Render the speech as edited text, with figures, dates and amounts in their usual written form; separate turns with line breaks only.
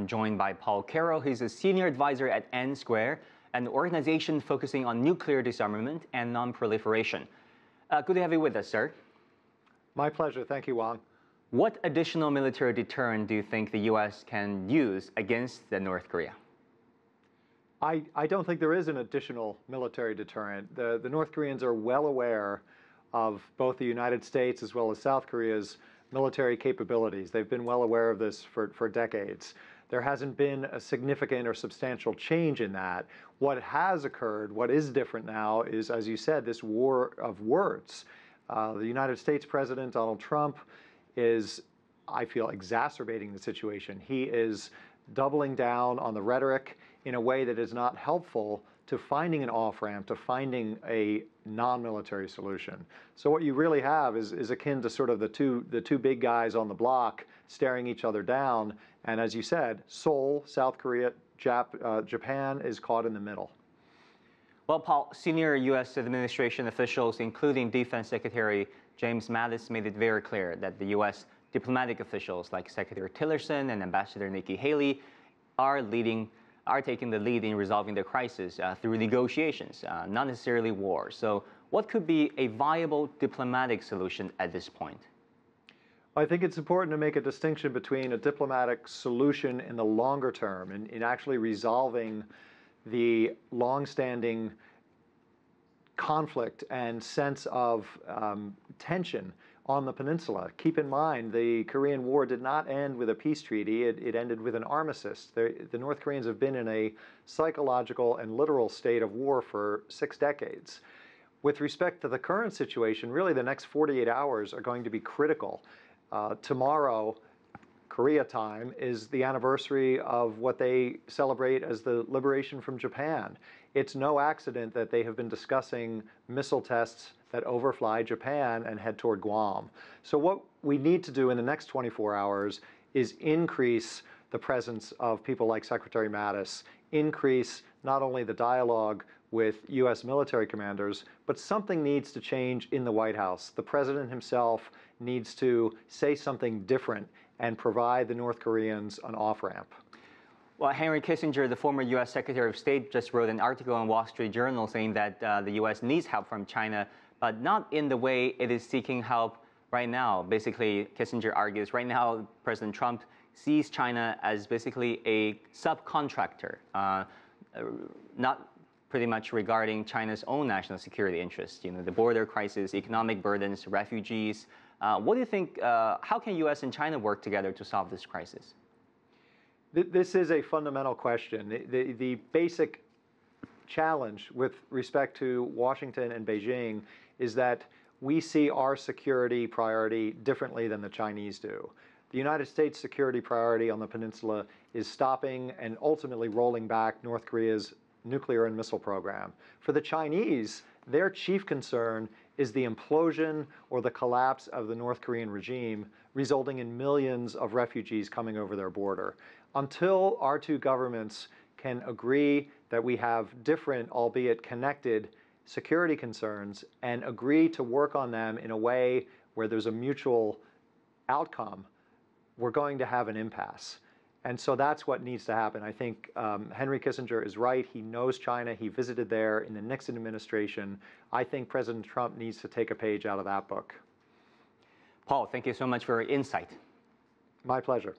joined by Paul Carroll. He's a senior advisor at N Square, an organization focusing on nuclear disarmament and non-proliferation. Good to have you with us, sir.
My pleasure. Thank you, Wang.
What additional military deterrent do you think the U.S. can use against North Korea?
I don't think there is an additional military deterrent. The North Koreans are well aware of both the United States as well as South Korea's military capabilities. They've been well aware of this for decades. There hasn't been a significant or substantial change in that. What has occurred, what is different now, is, as you said, this war of words. The United States President, Donald Trump, is, I feel, exacerbating the situation. He is doubling down on the rhetoric in a way that is not helpful to finding an off-ramp, to finding a non-military solution. So what you really have is akin to sort of the two big guys on the block staring each other down. And as you said, Seoul, South Korea, Japan is caught in the middle.
Well, Paul, senior U.S. administration officials, including Defense Secretary James Mattis, made it very clear that the U.S. diplomatic officials like Secretary Tillerson and Ambassador Nikki Haley are taking the lead in resolving the crisis through negotiations, not necessarily war. So what could be a viable diplomatic solution at this point?
I think it's important to make a distinction between a diplomatic solution in the longer term, in actually resolving the long-standing conflict and sense of tension on the peninsula. Keep in mind, the Korean War did not end with a peace treaty. It ended with an armistice. The North Koreans have been in a psychological and literal state of war for 6 decades. With respect to the current situation, really the next 48 hours are going to be critical. Tomorrow, Korea time, is the anniversary of what they celebrate as the liberation from Japan. It's no accident that they have been discussing missile tests that overfly Japan and head toward Guam. So what we need to do in the next 24 hours is increase the presence of people like Secretary Mattis, increase not only the dialogue with U.S. military commanders, but something needs to change in the White House. The president himself needs to say something different and provide the North Koreans an off-ramp.
Well, Henry Kissinger, the former U.S. Secretary of State, just wrote an article in Wall Street Journal saying that the U.S. needs help from China, but not in the way it is seeking help right now. Basically, Kissinger argues right now President Trump sees China as basically a subcontractor, not pretty much regarding China's own national security interests. You know, the border crisis, economic burdens, refugees. What do you think, how can U.S. and China work together to solve this crisis?
This is a fundamental question. The basic challenge with respect to Washington and Beijing is that we see our security priority differently than the Chinese do. The United States security priority on the peninsula is stopping and ultimately rolling back North Korea's nuclear and missile program. For the Chinese, their chief concern is the implosion or the collapse of the North Korean regime, resulting in millions of refugees coming over their border. Until our two governments can agree that we have different, albeit connected, security concerns and agree to work on them in a way where there's a mutual outcome, we're going to have an impasse. And so that's what needs to happen. I think Henry Kissinger is right. He knows China. He visited there in the Nixon administration. I think President Trump needs to take a page out of that book.
Paul, thank you so much for your insight.
My pleasure.